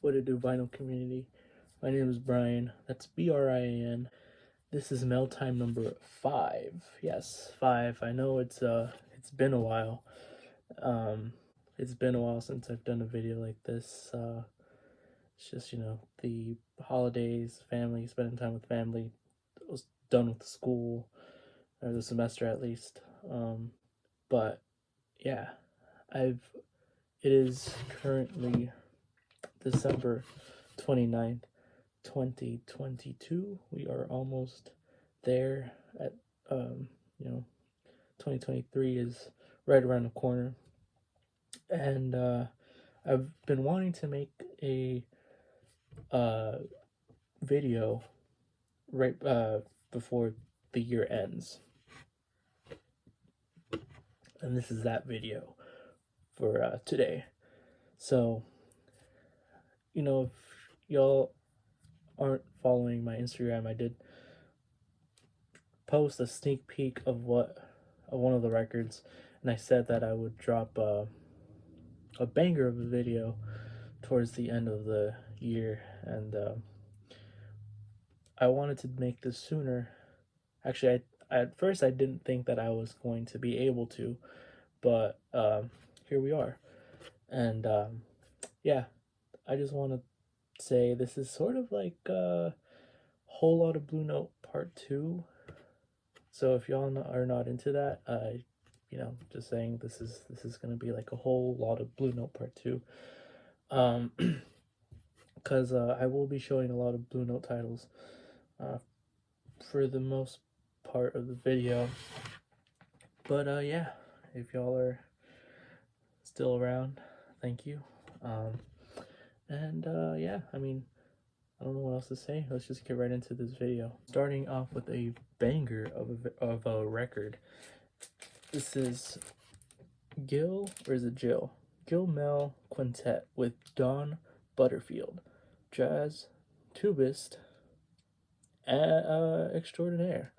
What it do, vinyl community? My name is Brian. That's Brian. This is mail time number 5. Yes, 5. I know it's been a while. Um, it's been a while since I've done a video like this. It's just the holidays, family, spending time with family. I was done with school, or the semester at least. But yeah, I've. It is currently December 29th, 2022. We are almost there at, um, you know, 2023 is right around the corner. And I've been wanting to make a uh, video right before the year ends. And this is that video for today. So, if y'all aren't following my Instagram, I did post a sneak peek of one of the records, and I said that I would drop a banger of a video towards the end of the year, and I wanted to make this sooner. Actually, at first I didn't think that I was going to be able to, but here we are, and yeah, I just want to say this is sort of like a whole lot of Blue Note Part 2. So if y'all are not into that, just saying this is gonna be like a whole lot of Blue Note Part 2. Because I will be showing a lot of Blue Note titles for the most part of the video. But yeah, if y'all are still around, thank you. And yeah, I don't know what else to say. Let's just get right into this video. Starting off with a banger of a record. This is Gil, or is it Jill? Gil Mel Quintet with Don Butterfield, jazz tubist extraordinaire.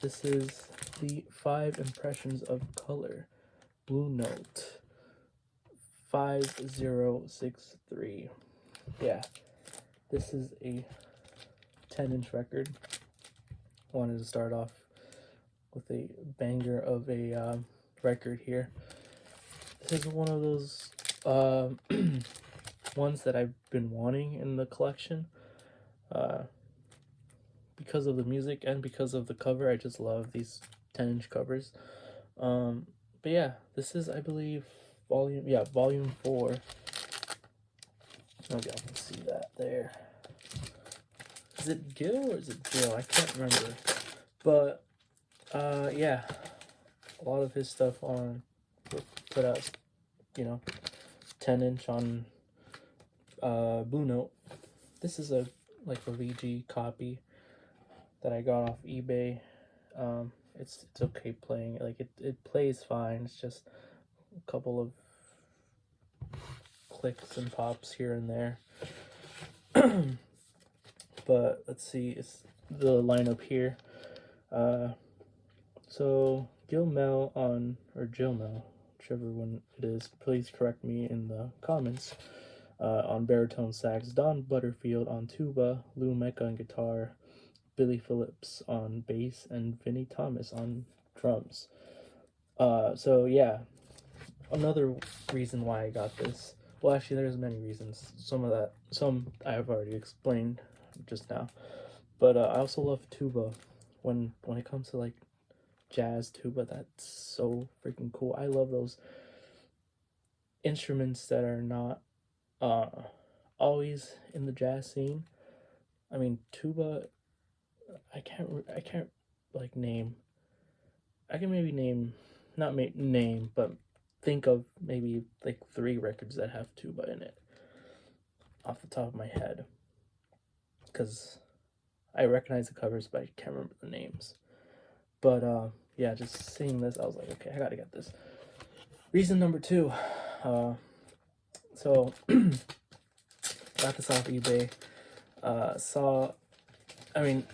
This is the 5 Impressions of Color, Blue Note 5063. Yeah, this is a 10-inch record. I wanted to start off with a banger of a record here. This is one of those ones that I've been wanting in the collection because of the music and because of the cover. I just love these 10-inch covers. But yeah, this is, I believe, volume 4. Maybe I can see that there. Is it Gil or is it Jill? I can't remember. But yeah, a lot of his stuff put out 10-inch on Blue Note. This is a VG copy that I got off eBay. It's okay playing. It plays fine. It's just a couple of clicks and pops here and there. But let's see, it's the lineup here. So Gil Mel or Jill Mel, whichever one it is, please correct me in the comments. On baritone sax, Don Butterfield on tuba, Lou Mecca on guitar, Billy Phillips on bass, and Vinnie Thomas on drums. So yeah, another reason why I got this. Well, actually, there's many reasons. Some I have already explained just now. But I also love tuba. When it comes to jazz tuba, that's so freaking cool. I love those instruments that are not always in the jazz scene. Tuba, I can't name. I can maybe name, not name, but think of maybe 3 records that have tuba in it off the top of my head, because I recognize the covers, but I can't remember the names. But yeah, just seeing this, I was like, okay, I gotta get this. Reason number 2, so got this off eBay.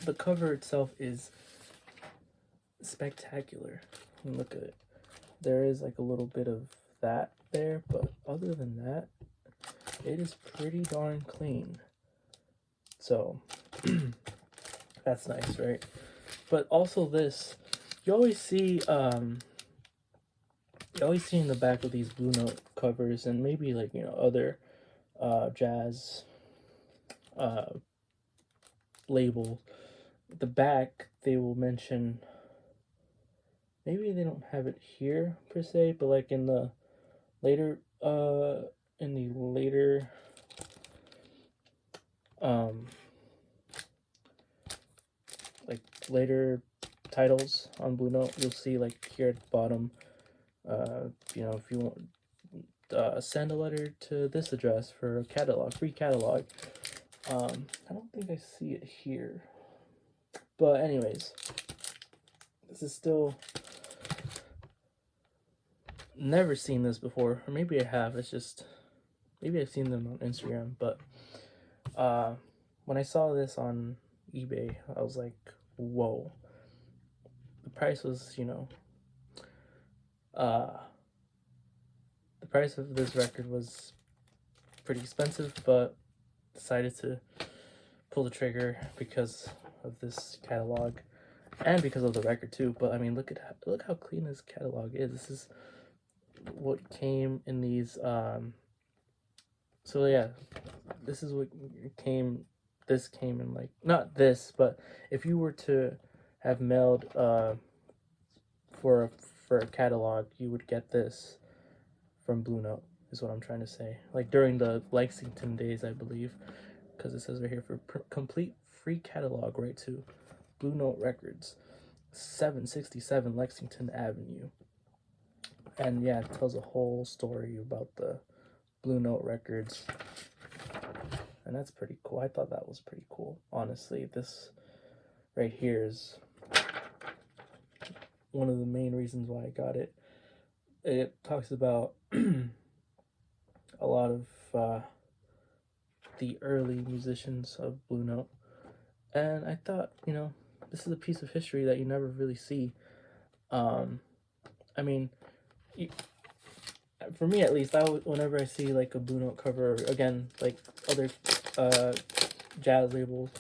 The cover itself is spectacular. Look at it. There is a little bit of that there, but other than that, it is pretty darn clean. So that's nice, right? But also this, you always see in the back of these Blue Note covers, and maybe like, you know, other jazz label, the back they will mention, maybe they don't have it here per se, but like in the later like later titles on Blue Note, you'll see like here at the bottom, you know, if you want send a letter to this address for a catalog, free catalog. I don't think I see it here, but anyways, this is still, never seen this before, or maybe I have. It's just, maybe I've seen them on Instagram, but when I saw this on eBay, I was like, whoa. The price was, you know, the price of this record was pretty expensive, but decided to pull the trigger because of this catalog and because of the record too. But I mean, look how clean this catalog is. This is what came in these so yeah, this is what came, this came in, like, not this, but if you were to have mailed for a catalog, you would get this from Blue Note, is what I'm trying to say. Like during the Lexington days, I believe, because it says right here, for complete free catalog, right to Blue Note Records, 767 Lexington Avenue. And yeah, it tells a whole story about the Blue Note Records, and that's pretty cool. I thought that was pretty cool, honestly. This right here is one of the main reasons why I got it. It talks about a lot of the early musicians of Blue Note, and I thought, you know, this is a piece of history that you never really see. I mean, for me at least, whenever I see like a Blue Note cover, again, like other jazz labels,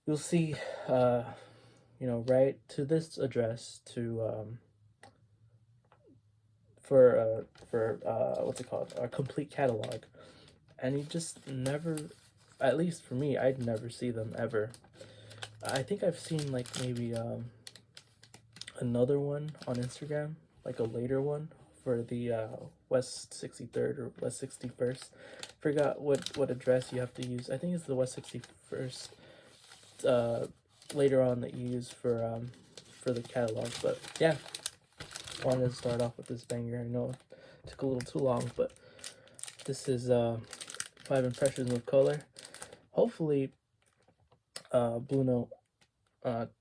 you'll see, you know, right to this address to for what's it called, a complete catalog, and you just never, at least for me, I'd never see them ever. I think I've seen like maybe another one on Instagram, like a later one for the West 63rd or West 61st. Forgot what address you have to use. I think it's the West 61st later on that you use for the catalog. But yeah, wanted to start off with this banger. I know it took a little too long, but this is 5 Impressions with Color. Hopefully Blue Note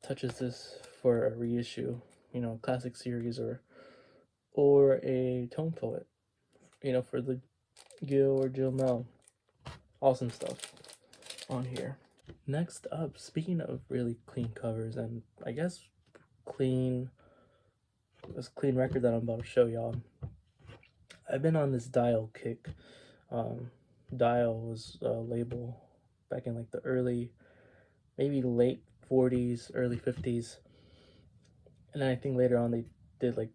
touches this for a reissue, you know, classic series, or a Tone Poet, you know, for the Gil or Jill Mel. Awesome stuff on here. Next up, speaking of really clean covers, and I guess this clean record that I'm about to show y'all, I've been on this Dial kick. Dial was a label back in like the early, maybe late 40s, early 50s. And then I think later on they did like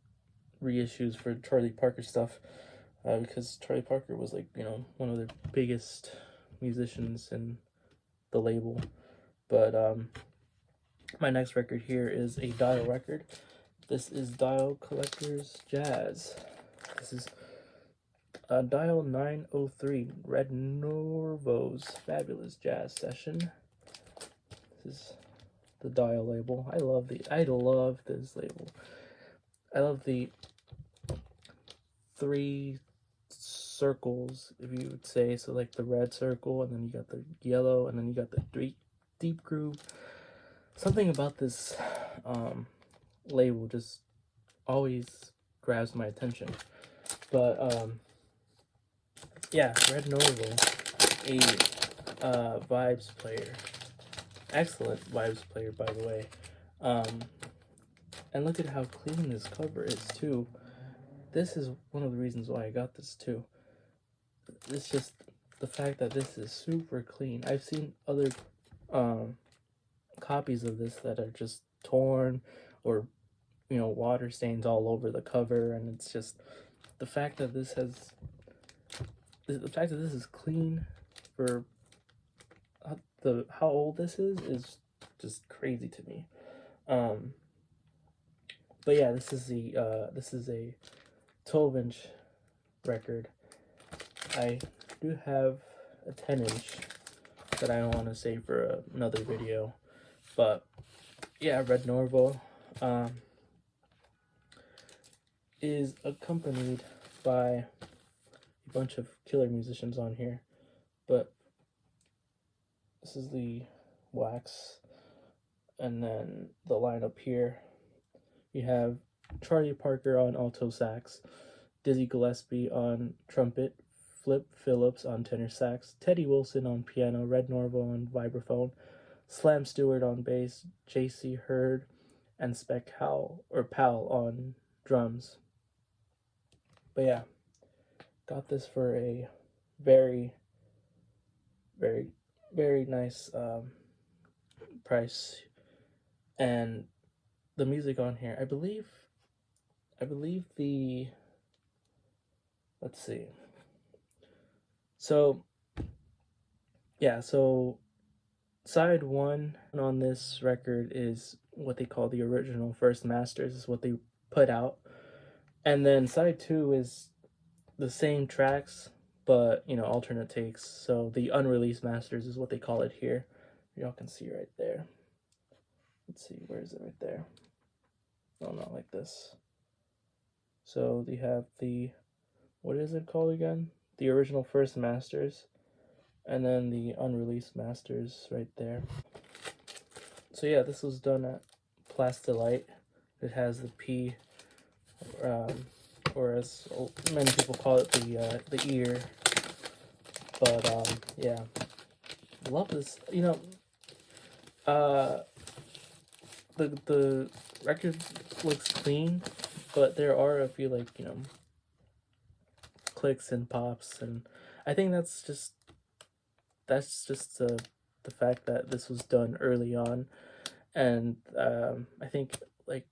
reissues for Charlie Parker stuff, because Charlie Parker was like, you know, one of the biggest musicians in the label. But my next record here is a Dial record. This is Dial Collector's Jazz. This is Dial 903, Red Norvo's Fabulous Jazz Session. This is the Dial label. I love this label. I love the 3 circles, if you would say. So like the red circle, and then you got the yellow, and then you got the deep groove. Something about this label just always grabs my attention. But yeah, Red Norvo, a vibes player, excellent vibes player, by the way. And look at how clean this cover is too. This is one of the reasons why I got this too. It's just the fact that this is super clean. I've seen other copies of this that are just torn, or water stains all over the cover, and it's just the fact that this is clean for how old this is just crazy to me. But yeah, this is a 12-inch record. I do have a 10-inch that I want to save for another video, but yeah, Red Norvo is accompanied by a bunch of killer musicians on here, but this is the wax, and then the lineup here. You have Charlie Parker on alto sax, Dizzy Gillespie on trumpet, Flip Phillips on tenor sax, Teddy Wilson on piano, Red Norvo on vibraphone, Slam Stewart on bass, J.C. Hurd and Spec Powell on drums. But yeah, got this for a very, very, very nice price. And the music on here, I believe the, let's see. So yeah, so side 1 on this record is what they call the original first masters, is what they put out. And then side 2 is the same tracks, but alternate takes. So the unreleased masters is what they call it here. Y'all can see right there. Let's see, where is it? Right there. No, not like this. So they have the, what is it called again? The original first masters, and then the unreleased masters right there. So yeah, this was done at Plastilite. It has the P, or as many people call it, the ear. But yeah, love this. The record looks clean, but there are a few clicks and pops, and I think that's just the fact that this was done early on. And I think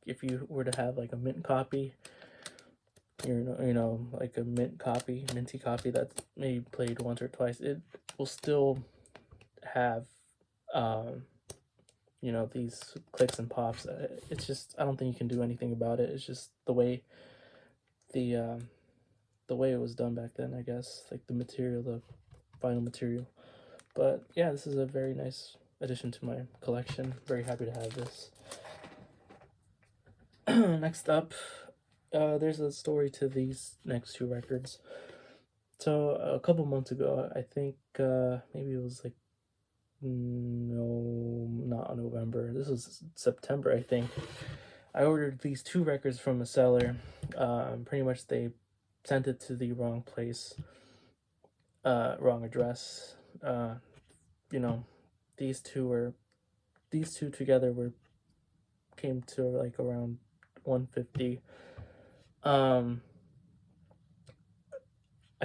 if you were to have a mint copy, like a minty copy that's maybe played once or twice, it will still have these clicks and pops. It's just, I don't think you can do anything about it. It's just the way it was done back then, I guess, like the material, the vinyl material. But yeah, this is a very nice addition to my collection. Very happy to have this. Next up, there's a story to these next 2 records. So a couple months ago, I think maybe it was no, not November. This was September, I think. I ordered these 2 records from a seller. Pretty much they sent it to the wrong place, wrong address. These two together came to around $150. I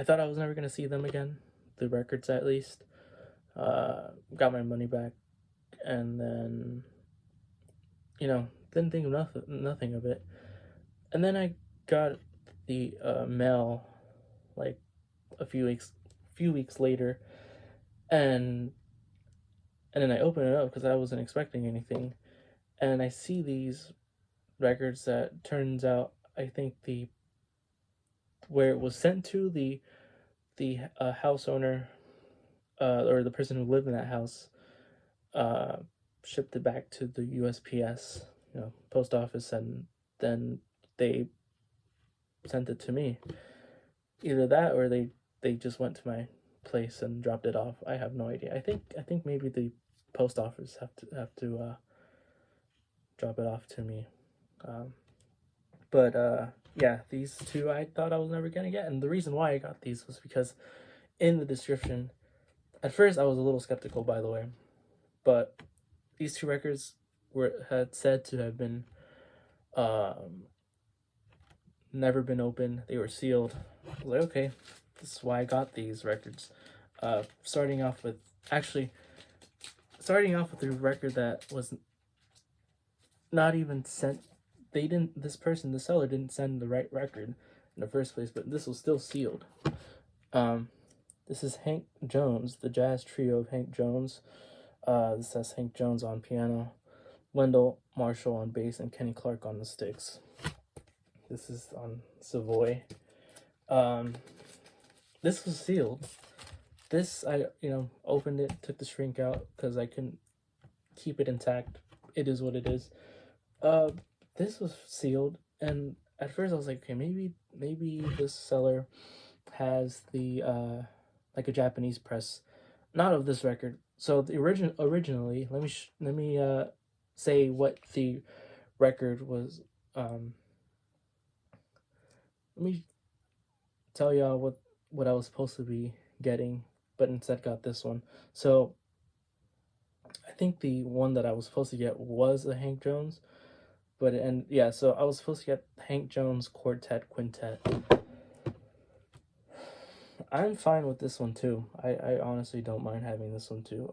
thought I was never gonna see them again, the records at least. Got my money back, and then didn't think of nothing of it. And then I got the mail a few weeks later, and then I open it up because I wasn't expecting anything, and I see these records that turns out, I think where it was sent to, the house owner, or the person who lived in that house, shipped it back to the USPS, post office, and then they sent it to me. Either that, or they just went to my place and dropped it off. I have no idea. I think maybe the post office have to drop it off to me. But yeah, these 2 I thought I was never gonna get, and the reason why I got these was because in the description, at first I was a little skeptical, by the way, but these 2 records had said to have been never been opened. They were sealed. I was like, okay, this is why I got these records. Starting off with a record that was not even sent. The seller didn't send the right record in the first place, but this was still sealed. This is Hank Jones, the jazz trio of Hank Jones. This has Hank Jones on piano, Wendell Marshall on bass, and Kenny Clark on the sticks. This is on Savoy. This was sealed. This, I opened it, took the shrink out because I couldn't keep it intact. It is what it is. This was sealed, and at first I was like, okay, maybe this seller has the like a Japanese press, not of this record. So the originally, let me say what the record was. Let me tell y'all what I was supposed to be getting, but instead got this one. So I think the one that I was supposed to get was a Hank Jones, so I was supposed to get Hank Jones Quartet Quintet. I'm fine with this one too. I honestly don't mind having this one too.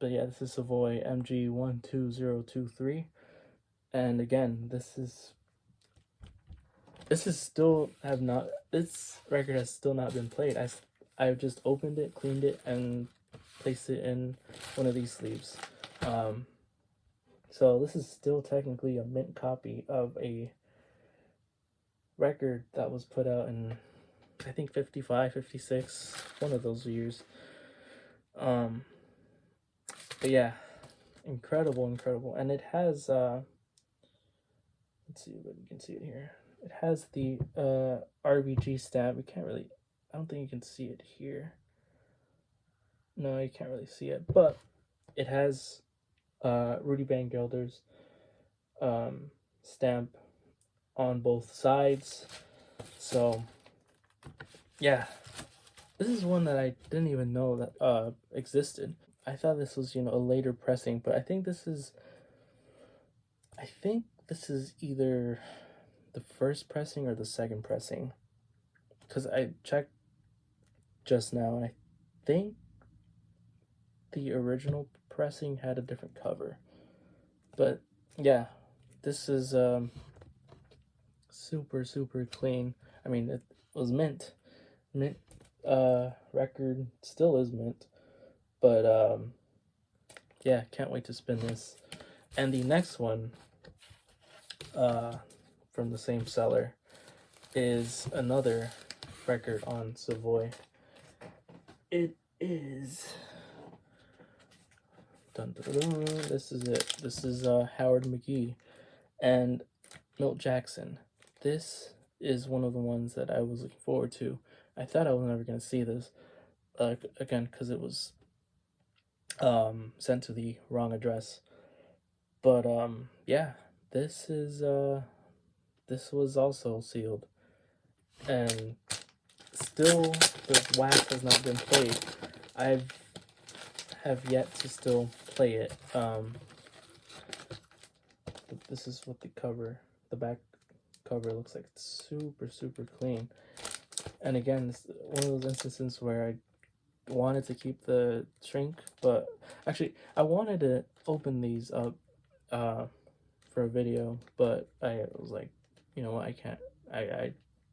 But yeah, this is Savoy MG12023, and again, this record has still not been played. I've just opened it, cleaned it, and placed it in one of these sleeves. So this is still technically a mint copy of a record that was put out in, I think, 55, 56, one of those years. But yeah, incredible. And it has, let's see if you can see it here. It has the RBG stamp. I don't think you can see it here. No, you can't really see it, but it has Rudy Van Gelder's stamp on both sides. So yeah, this is one that I didn't even know that existed. I thought this was, a later pressing, but I think this is either the first pressing or the second pressing, because I checked just now and I think the original pressing had a different cover. But yeah, this is super clean. I mean, it was mint record, still is mint, but yeah, can't wait to spin this. And the next one from the same seller is another record on Savoy. It is this is it. This is Howard McGhee and Milt Jackson. This is one of the ones that I was looking forward to. I thought I was never going to see this again, because it was sent to the wrong address. But yeah, this was also sealed, and still the wax has not been played. I have yet to still play it. This is what the back cover looks like. It's super clean. And again, it's one of those instances where I wanted to keep the shrink, but actually I wanted to open these up for a video, but I was like, you know what, I can't. I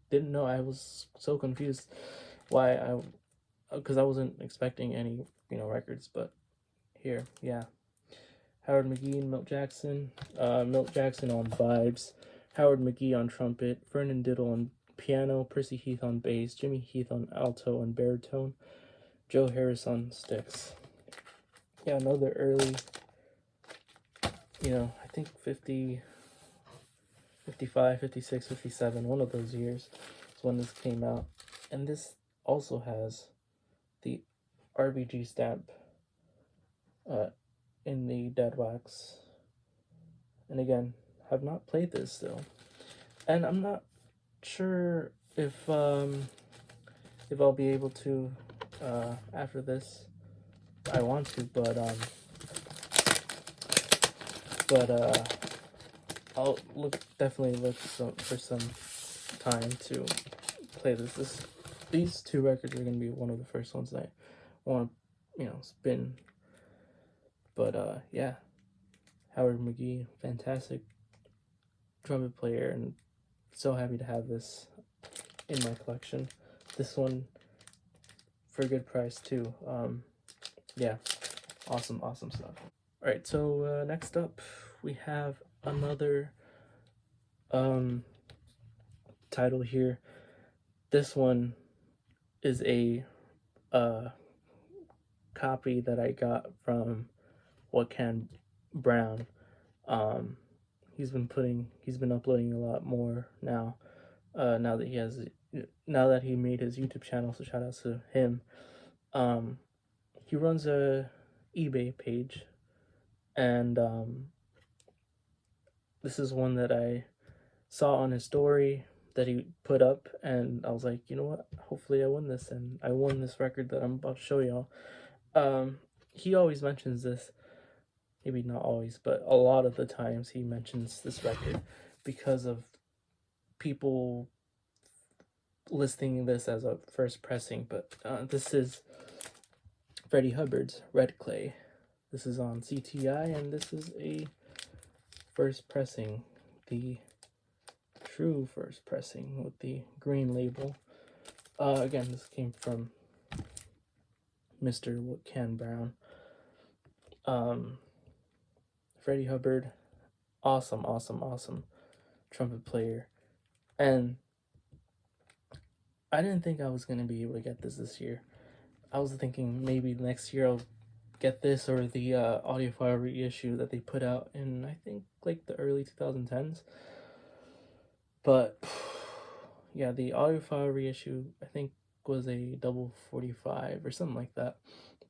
didn't know. I was so confused because I wasn't expecting any records. But here, yeah, Howard McGhee and Milt Jackson. Milt Jackson on vibes, Howard McGhee on trumpet, Vernon Diddle on piano, Percy Heath on bass, Jimmy Heath on alto and baritone, Joe Harris on sticks. Yeah, another early, I think 50, 55, 56, 57, one of those years is when this came out. And this also has the RBG stamp in the dead wax. And again, have not played this still. And I'm not sure if I'll be able to after this. I want to, but I'll definitely look for some time to play this. These two records are gonna be one of the first ones that I want to, spin. But yeah, Howard McGee, fantastic trumpet player, and so happy to have this in my collection. This one for a good price too. Yeah, awesome stuff. All right, so next up we have another title here. This one is a copy that I got from What Can Brown. He's been uploading a lot more now. Now that he made his YouTube channel, so shout out to him. He runs a eBay page, and this is one that I saw on his story that he put up, and I was like, you know what? Hopefully, I win this, and I won this record that I'm about to show y'all. He always mentions this. Maybe not always, but a lot of the times he mentions this record because of people listing this as a first pressing. But this is Freddie Hubbard's Red Clay. This is on CTI, and this is a first pressing, the true first pressing with the green label. Again, this came from Mr. What Can Brown. Freddie Hubbard, awesome trumpet player, and I didn't think I was gonna be able to get this year. I was thinking maybe next year I'll get this or the audiophile reissue that they put out in, I think, like the early 2010s. But yeah, the audiophile reissue I think was a double 45 or something like that,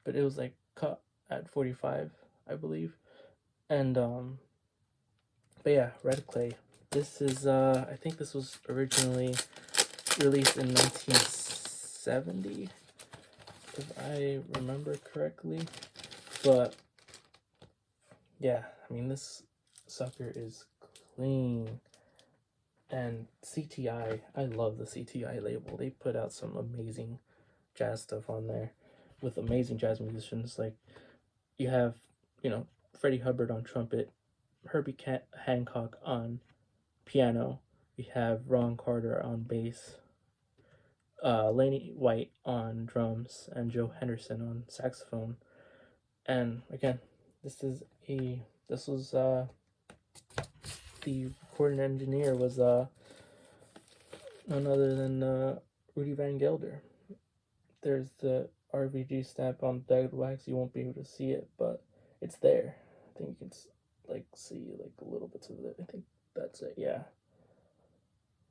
but it was like cut at 45, I believe. And but yeah, Red Clay. This is I think this was originally released in 1970, if I remember correctly. But yeah, I mean, this sucker is clean. And CTI, I love the CTI label. They put out some amazing jazz stuff on there with amazing jazz musicians. Like, you have, Freddie Hubbard on trumpet, Herbie Hancock on piano, you have Ron Carter on bass, Laney White on drums, and Joe Henderson on saxophone. And again, this was the recording engineer was none other than Rudy Van Gelder. There's the RVG stamp on Dead Wax. You won't be able to see it, but it's there. I think you can see a little bits of it. I think that's it. Yeah,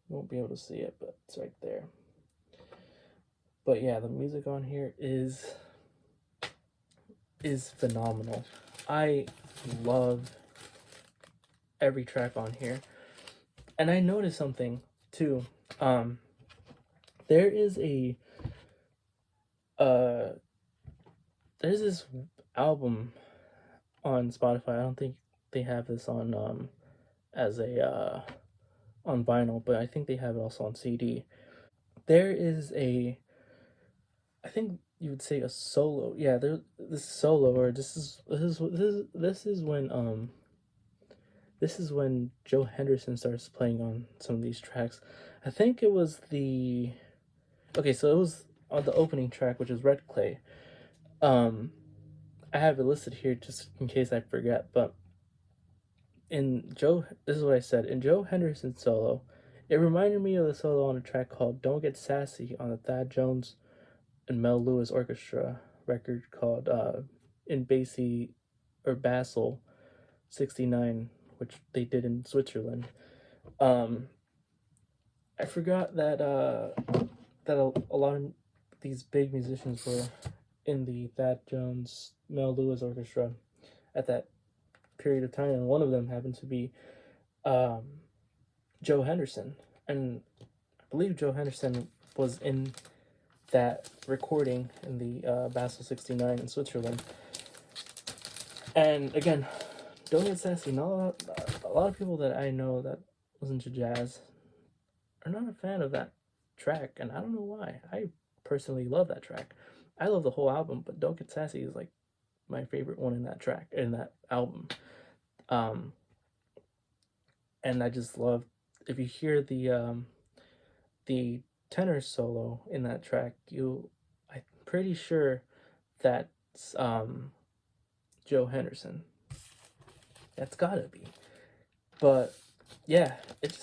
you won't be able to see it, but it's right there. But yeah, the music on here is phenomenal. I love every track on here, and I noticed something too. There is there's this album on Spotify. I don't think they have this on as a on vinyl, but I think they have it also on CD. There is I think you would say a solo. Yeah, this solo, or this is when Joe Henderson starts playing on some of these tracks. I think it was so it was on the opening track, which is Red Clay. I have it listed here just in case I forget, but this is what I said. In Joe Henderson's solo, it reminded me of the solo on a track called Don't Get Sassy on the Thad Jones and Mel Lewis Orchestra record called in Basel 69, which they did in Switzerland. I forgot that a lot of these big musicians were in the Thad Jones Mel Lewis Orchestra at that period of time, and one of them happened to be Joe Henderson, and I believe Joe Henderson was in that recording in the Basel 69 in Switzerland. And again, Don't Get Sassy. A lot of people that I know that listen to jazz are not a fan of that track, and I don't know why. I personally love that track, I love the whole album, but Don't Get Sassy is like my favorite one in that album. Um, and I just love, if you hear the tenor solo in that track, I'm pretty sure that's Joe Henderson. That's gotta be. But yeah, it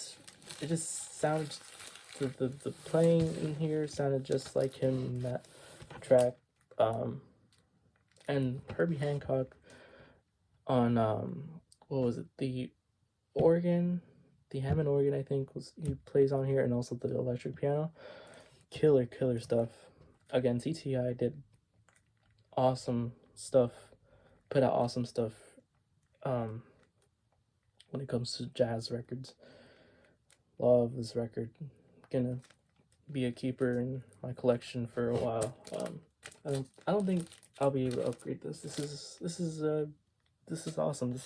just sounded, the playing in here sounded just like him in that track. Um, and Herbie Hancock on what was it, the organ, the Hammond organ, I think was he plays on here, and also the electric piano. Killer stuff. Again, TTI did awesome stuff, put out awesome stuff um, when it comes to jazz records. Love this record. Gonna be a keeper in my collection for a while. I don't think I'll be able to upgrade this. This is awesome.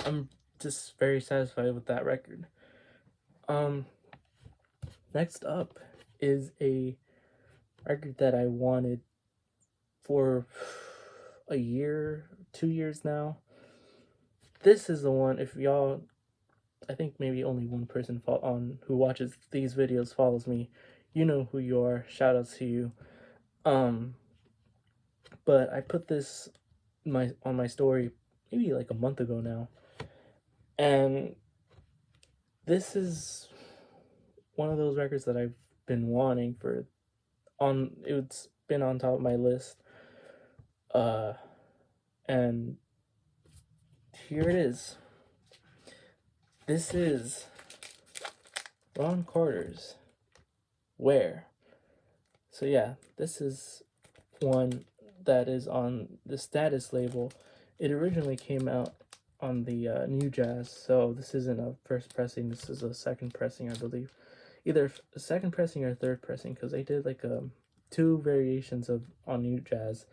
I'm just very satisfied with that record. Next up is a record that I wanted for a year, 2 years now. This is the one, if y'all, I think maybe only one person who watches these videos follows me. You know who you are. Shout outs to you. But I put this on my story maybe like a month ago now. And this is one of those records that I've been wanting it's been on top of my list. And here it is. This is Ron Carter's Where. So yeah, this is one that is on the Status label. It originally came out on the New Jazz, so this isn't a first pressing, this is a second pressing, I believe. Either a second pressing or third pressing, because they did like two variations on New Jazz.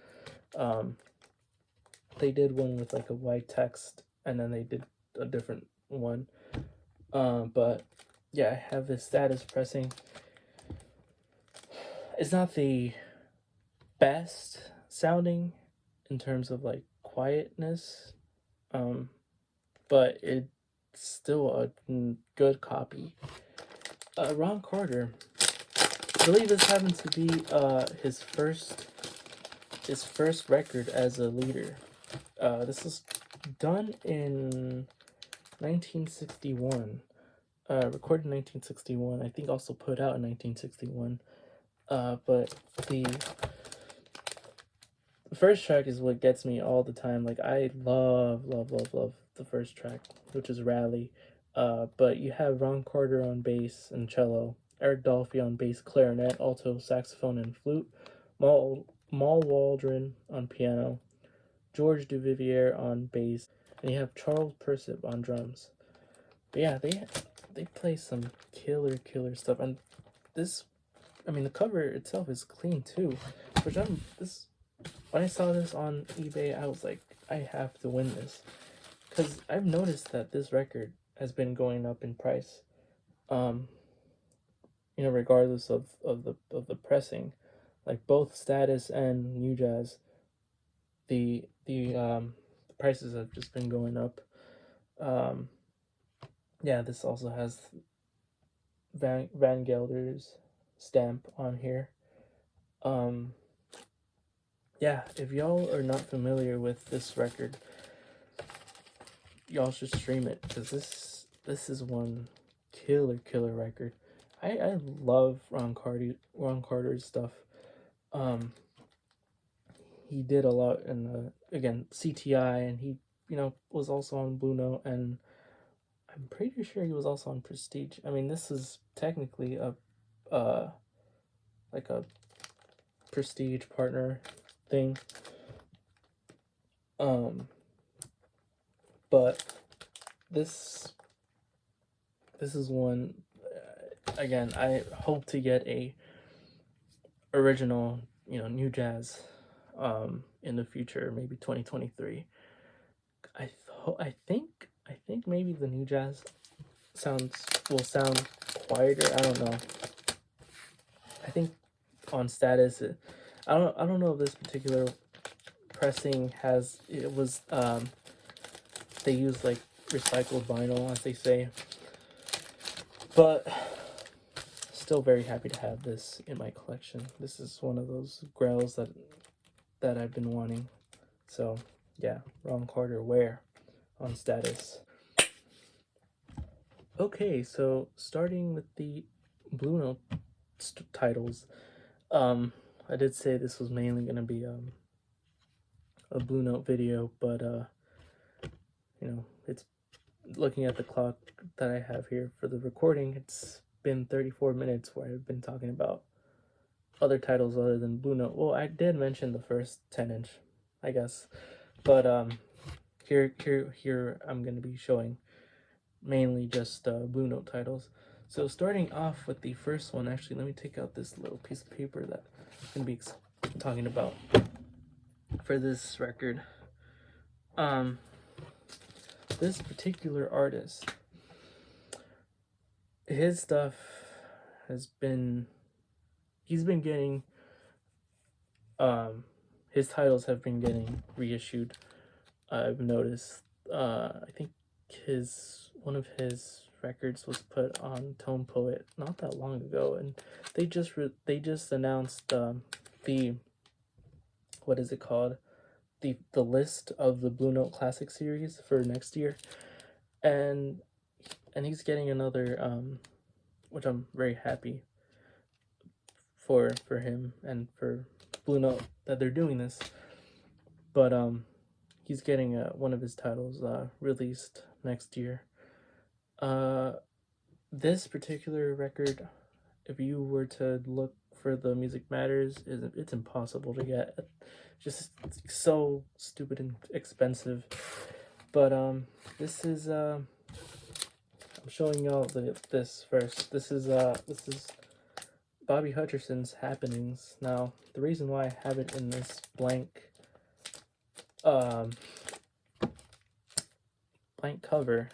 They did one with like a white text, and then they did a different one. But yeah, I have this Status pressing. It's not the best sounding in terms of like quietness, but it's still a good copy. Ron Carter, I believe this happened to be his first record as a leader. This was done in 1961. Recorded in 1961. I think also put out in 1961. But the first track is what gets me all the time. Like, I love the first track, which is Rally. But you have Ron Carter on bass and cello, Eric Dolphy on bass, clarinet, alto, saxophone, and flute, Mal Waldron on piano, George Duvivier on bass, and you have Charles Persip on drums. But yeah, they play some killer stuff, and the cover itself is clean too, which when I saw this on eBay, I was like, I have to win this, because I've noticed that this record has been going up in price, regardless of the pressing, like both Status and New Jazz, the prices have just been going up. Yeah, this also has Van Gelder's stamp on here. Yeah, if y'all are not familiar with this record, y'all should stream it, because this is one killer record. I love Ron Carter's stuff. He did a lot in again, CTI, and he was also on Blue Note, and I'm pretty sure he was also on Prestige. I mean, this is technically a like a Prestige partner thing. But this is one, again, I hope to get a original, New Jazz in the future, maybe 2023. I think maybe the New Jazz will sound quieter. I don't know. I think on Status. I don't know if this particular pressing has it was they use like recycled vinyl, as they say, but still very happy to have this in my collection. This is one of those grails that I've been wanting. So yeah, Ron Carter Where on Status. Okay, so starting with the Blue Note titles, I did say this was mainly going to be a Blue Note video, but you know, it's looking at the clock that I have here for the recording, it's been 34 minutes where I've been talking about other titles other than Blue Note. Well, I did mention the first 10-inch, I guess, but here I'm going to be showing mainly just Blue Note titles. So starting off with the first one, actually, let me take out this little piece of paper that I'm going to be talking about for this record. This particular artist, his stuff has been, he's been getting, his titles have been getting reissued. I've noticed. I think one of his records was put on Tone Poet not that long ago, and they just announced the what is it called, the list of the Blue Note Classic series for next year, and he's getting another, which I'm very happy for him and for Blue Note that they're doing this, but he's getting one of his titles released next year. This particular record, if you were to look for the Music Matters, it's impossible to get. Just so stupid and expensive. But this is I'm showing y'all this first. This is Bobby Hutcherson's Happenings. Now, the reason why I have it in this blank cover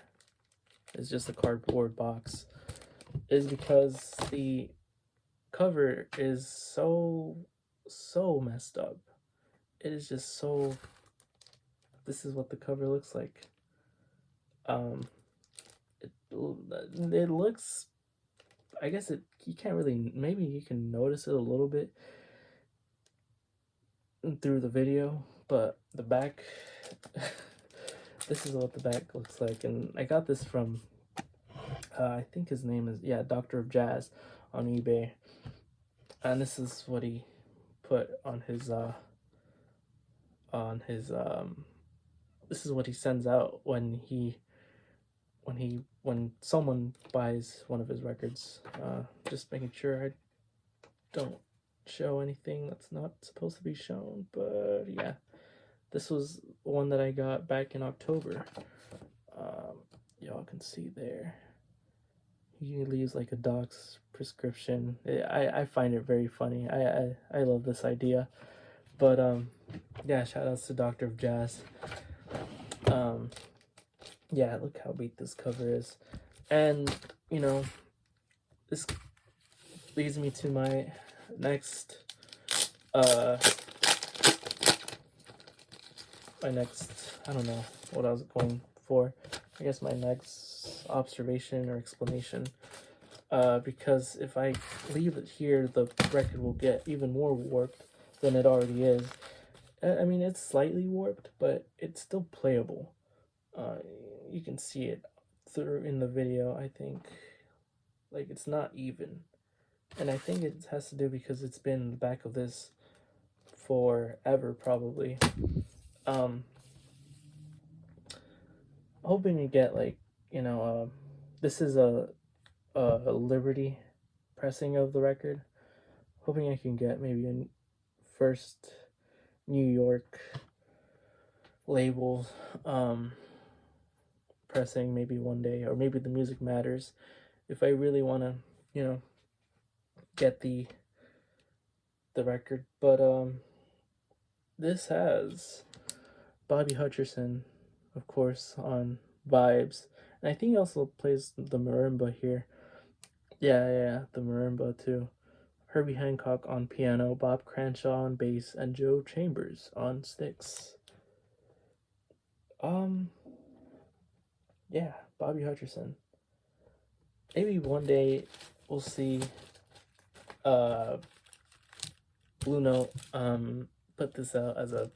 is just a cardboard box is because the cover is so messed up. It is just so, this is what the cover looks like. It looks, I guess you can't really, maybe you can notice it a little bit through the video, but the back this is what the back looks like, and I got this from I think his name is Doctor of Jazz on eBay, and this is what he put on his this is what he sends out when someone buys one of his records. Just making sure I don't show anything that's not supposed to be shown, but yeah, this was one that I got back in October. Y'all can see there. He leaves like a doc's prescription. I find it very funny. I love this idea. But yeah, shout outs to Doctor of Jazz. Yeah, look how beat this cover is. And, you know, this leads me to my next I don't know what I was going for. I guess my next observation or explanation. Because if I leave it here, the record will get even more warped than it already is. I mean, it's slightly warped, but it's still playable. You can see it through in the video, I think. Like, it's not even. And I think it has to do because it's been in the back of this forever, probably. Hoping to get, like, you know, this is a Liberty pressing of the record. Hoping I can get maybe a first New York label pressing maybe one day, or maybe the Music Matters, if I really want to, you know, get the record. But this has Bobby Hutcherson, of course, on Vibes, and I think he also plays the marimba here. Yeah, the marimba too. Herbie Hancock on piano, Bob Cranshaw on bass, and Joe Chambers on sticks. Yeah, Bobby Hutcherson. Maybe one day we'll see Blue Note put this out as a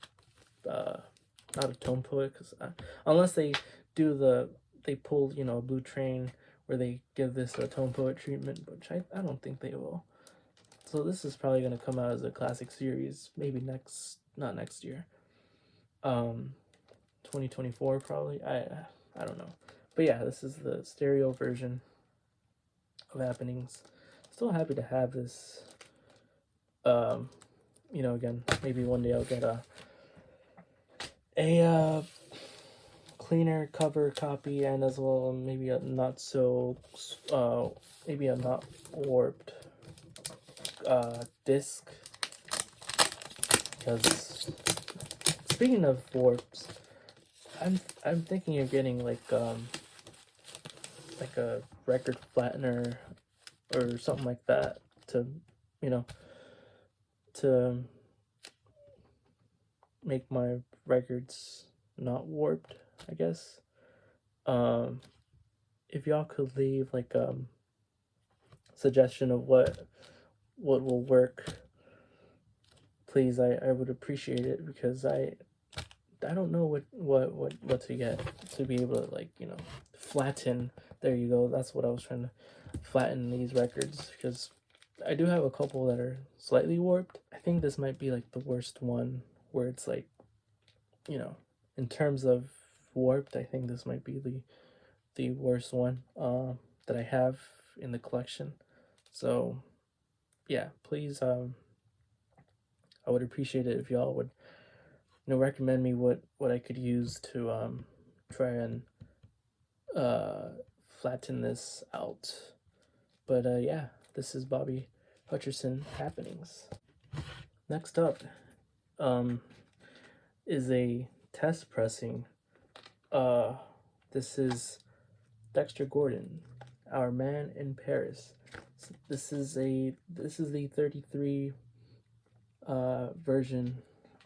not a tone poet, because unless they pull a Blue Train where they give this a tone poet treatment, which I don't think they will. So this is probably going to come out as a classic series, maybe not next year. 2024 probably. I don't know. But yeah, this is the stereo version of Happenings. Still happy to have this. Again, maybe one day I'll get a cleaner cover copy, and as well maybe a not warped disc, because speaking of warps, I'm thinking of getting like a record flattener or something like that to to make my records not warped, I guess. If y'all could leave like suggestion of what will work, please, I would appreciate it, because I don't know what to get to be able to, like, flatten. There you go, that's what I was trying to flatten these records, because I do have a couple that are slightly warped. I think this might be like the worst one, where it's like, in terms of warped, I think this might be the worst one that I have in the collection. So yeah, please, I would appreciate it if y'all would recommend me what I could use to try and flatten this out. But yeah, this is Bobby Hutcherson Happenings. Next up is a test pressing. This is Dexter Gordon, Our Man in Paris. This is the 33 version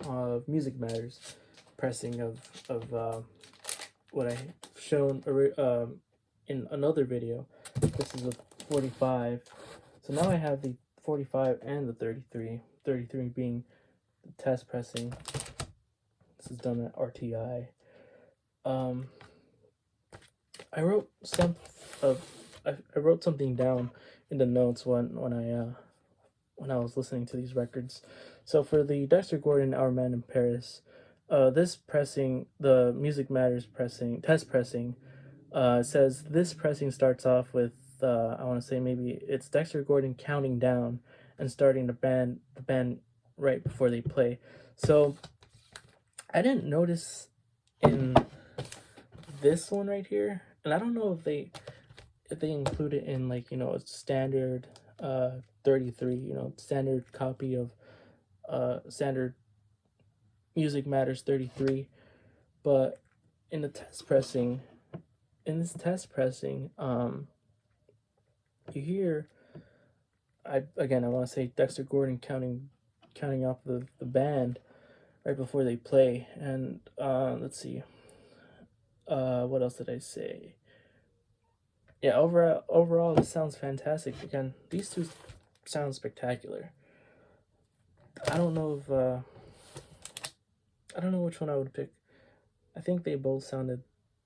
of Music Matters pressing of what I shown in another video. This is a 45. So now I have the 45 and the 33. 33 being the test pressing. This is done at RTI. I wrote something down in the notes when I was listening to these records. So for the Dexter Gordon Our Man in Paris, this pressing, the Music Matters pressing, test pressing, says this pressing starts off with I want to say maybe it's Dexter Gordon counting down and starting the band right before they play. So I didn't notice in this one right here, and I don't know if they include it in, like, a standard 33, standard copy of standard Music Matters 33, but in this test pressing, you hear, I want to say Dexter Gordon counting off the band right before they play. And let's see, what else did I say? Yeah, overall this sounds fantastic. Again, these two sound spectacular. I don't know which one I would pick. I think they both sounded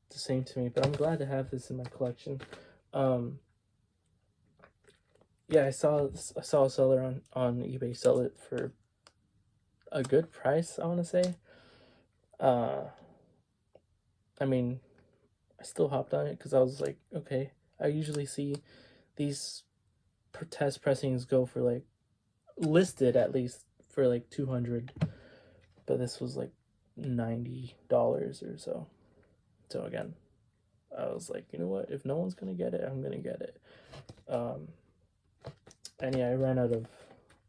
the same to me, but I'm glad to have this in my collection. Yeah, I saw a seller on eBay sell it for a good price, I want to say. I mean, I still hopped on it because I was like, okay, I usually see these test pressings go for, like, listed at least for like 200, but this was like $90 or so. So again, I was like, you know what, if no one's gonna get it, I'm gonna get it. And yeah, I ran out of,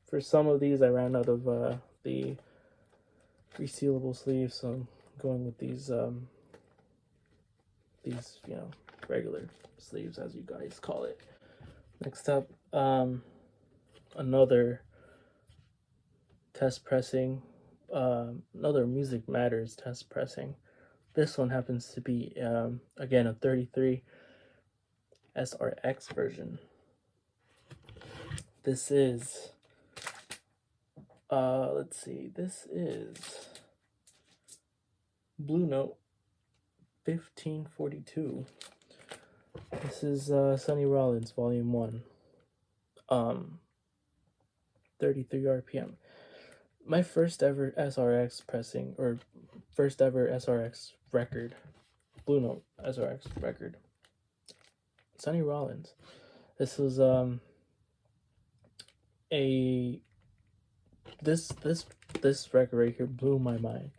for some of these, I ran out of the resealable sleeves, so I'm going with these regular sleeves, as you guys call it. Next up, another test pressing, another Music Matters test pressing. This one happens to be, again, a 33 SRX version. This is, let's see, this is Blue Note 1542. This is Sonny Rollins Volume 1. 33 RPM. My first ever SRX pressing, or first ever SRX record, Blue Note SRX record. Sonny Rollins. This was this record right here blew my mind.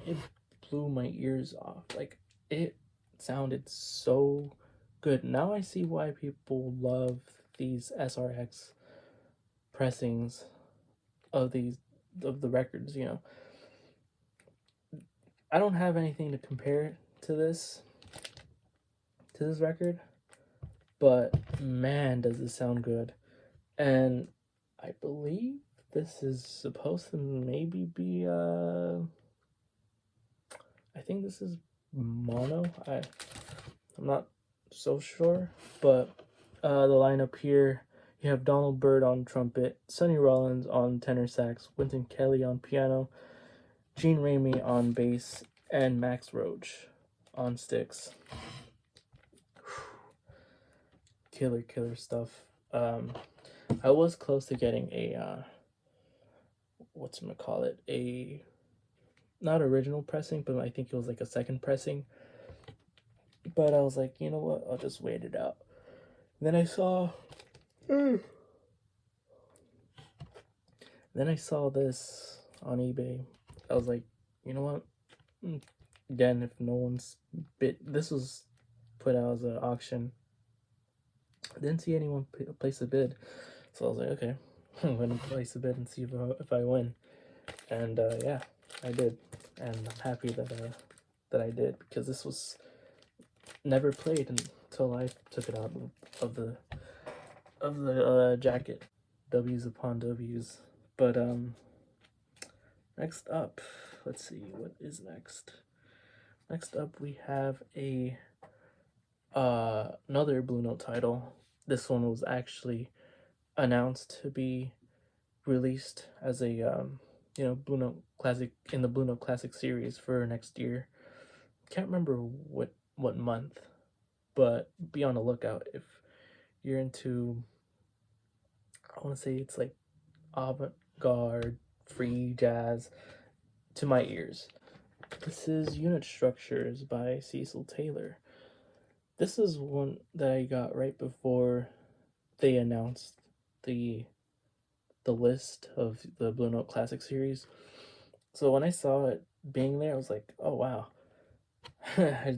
It blew my ears off. Like, it sounded so good. Now I see why people love these SRX pressings of the records, you know. I don't have anything to compare to this record, but man, does it sound good. And I believe this is supposed to maybe be I think this is mono. I'm not so sure, but the lineup here, you have Donald Byrd on trumpet, Sonny Rollins on tenor sax, Wynton Kelly on piano, Gene Ramey on bass, and Max Roach on sticks. Killer stuff. I was close to getting a a not original pressing, but I think it was like a second pressing. But I was like, you know what? I'll just wait it out. Then I saw this on eBay. I was like, you know what? Again, if no one's bid, this was put out as an auction. I didn't see anyone place a bid, so I was like, okay, I'm gonna place a bid and see if I win. And yeah, I did, and I'm happy that I did, because this was never played until I took it out of the jacket. W's upon W's. But next up, let's see what is next. Next up, we have a another Blue Note title. This one was actually announced to be released as a Blue Note Classic, in the Blue Note Classic series for next year. Can't remember what month, but be on the lookout if you're into, I want to say it's like avant-garde, free jazz to my ears. This is Unit Structures by Cecil Taylor. This is one that I got right before they announced the list of the Blue Note Classic series. So when I saw it being there, I was like, oh wow. I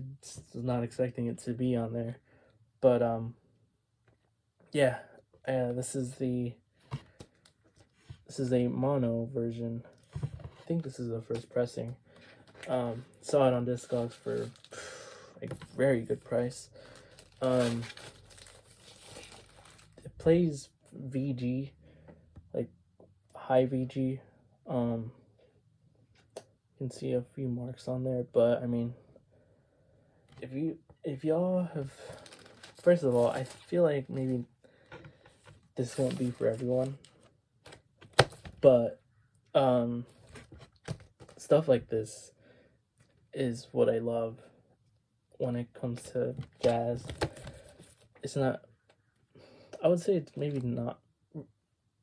was not expecting it to be on there. But yeah, this is a mono version. I think this is the first pressing. Saw it on Discogs for a very good price. It plays VG, like high VG. You can see a few marks on there, but I mean, if y'all have, first of all, I feel like maybe this won't be for everyone, but stuff like this is what I love when it comes to jazz. It's not, I would say it's maybe not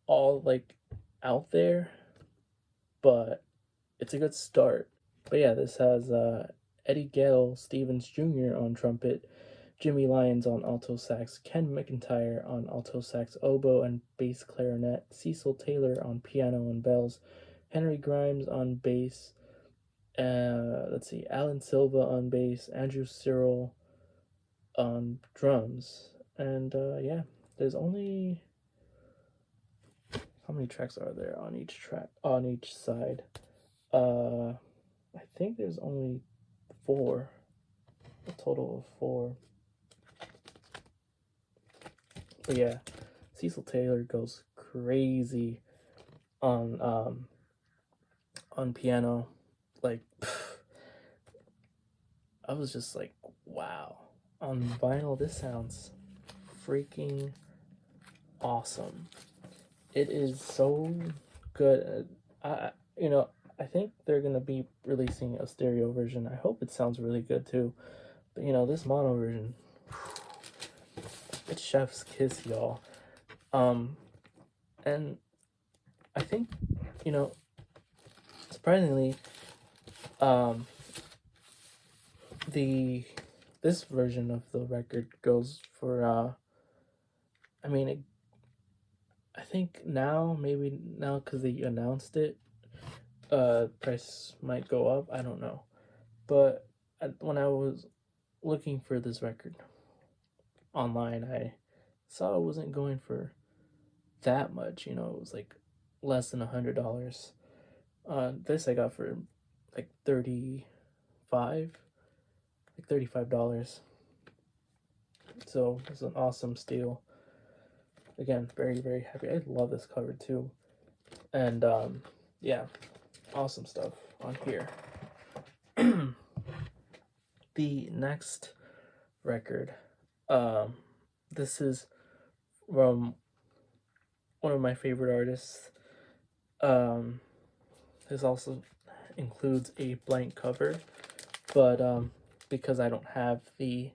all like out there, but it's a good start. But yeah, this has Eddie Gale Stevens Jr. on trumpet, Jimmy Lyons on alto sax, Ken McIntyre on alto sax, oboe, and bass clarinet, Cecil Taylor on piano and bells, Henry Grimes on bass, Alan Silva on bass, Andrew Cyril on drums, and yeah, there's only, how many tracks are there on each side? I think there's only 4, a total of 4. But yeah, Cecil Taylor goes on piano. Like, I was just like, wow. On vinyl, this sounds freaking awesome. It is so good. I think they're gonna be releasing a stereo version. I hope it sounds really good too. But this mono version, it's chef's kiss, y'all. And I think, surprisingly, this version of the record goes for I think maybe now because they announced it, price might go up. I don't know, but when I was looking for this record online, I saw it wasn't going for that much. It was like less than $100. This I got for like 35 $35. So it's an awesome steal. Again, very, very happy. I love this cover too. And yeah, awesome stuff on here. The next record, this is from one of my favorite artists. This also includes a blank cover, but because I don't have the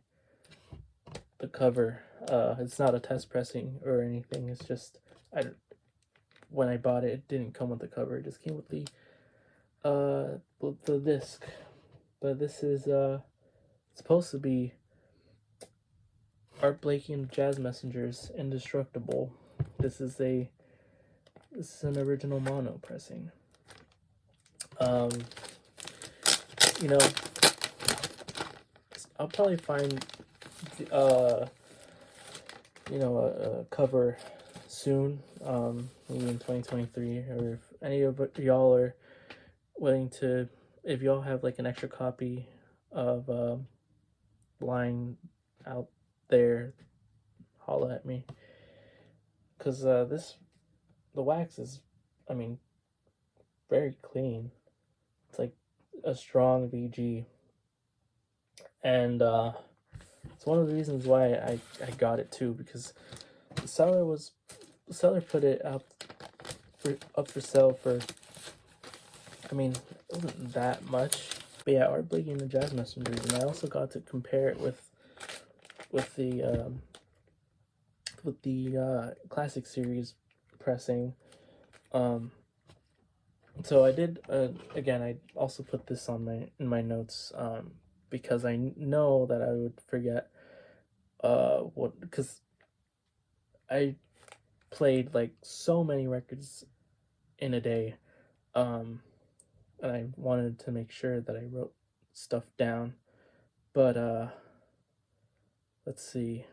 cover, it's not a test pressing or anything. It's just when I bought it, it didn't come with the cover. It just came with the disc. But this is supposed to be Art Blakey and the Jazz Messengers, Indestructible. This is an original mono pressing. I'll probably find a cover soon, maybe in 2023, or if any of y'all are willing to, if y'all have like an extra copy of lying out there, holla at me, because the wax is, very clean. It's like a strong VG, and it's one of the reasons why I got it too, because the seller put it up for sale for, it wasn't that much. But yeah, Art Blakey and the Jazz Messengers, and I also got to compare it with the classic series pressing. So I did, again, I also put this in my notes, because I know that I would forget, because I played like so many records in a day, and I wanted to make sure that I wrote stuff down. But let's see.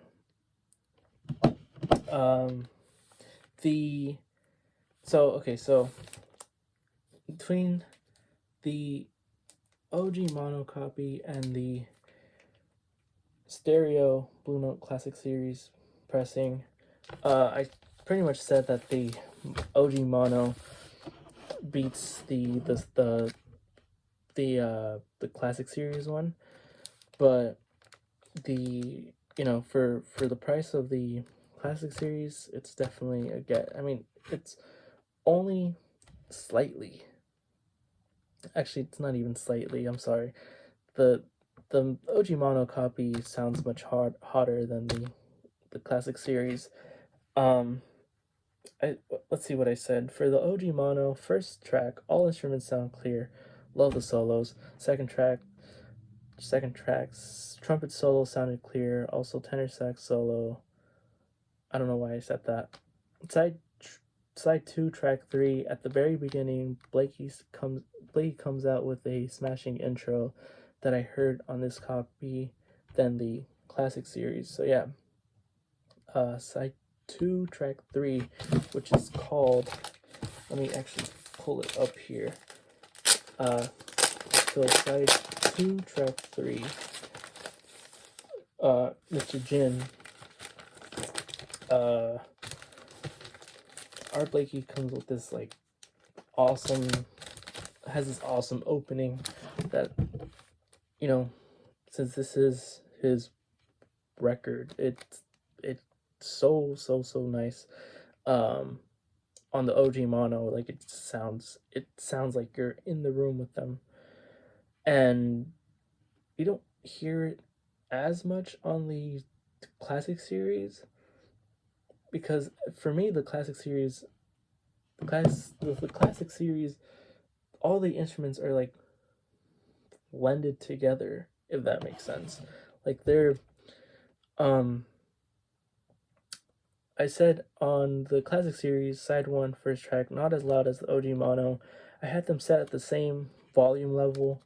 So between the OG mono copy and the stereo Blue Note Classic Series pressing, I pretty much said that the OG mono beats the Classic Series one, but for the price of the Classic Series, it's definitely a get. It's only slightly, actually it's not even slightly, I'm sorry, the OG mono copy sounds much hotter than the Classic Series. Let's see what I said. For the OG mono, first track, all instruments sound clear, love the solos. Second track's trumpet solo sounded clear, also tenor sax solo. I don't know why I said that. Side 2, track 3, at the very beginning, Blakey comes out with a smashing intro that I heard on this copy than the Classic Series. So yeah, side 2, track 3, which is called, let me actually pull it up here. So side 2, track 3, Mr. Jin Art Blakey comes with this like awesome, has this awesome opening that, you know, since this is his record, it's so nice. On the OG mono, like it sounds like you're in the room with them, and you don't hear it as much on the classic series, because for me the classic series, the classic series, all the instruments are like blended together, if that makes sense. Like they're I said on the classic series, side one, first track, not as loud as the OG mono. I had them set at the same volume level.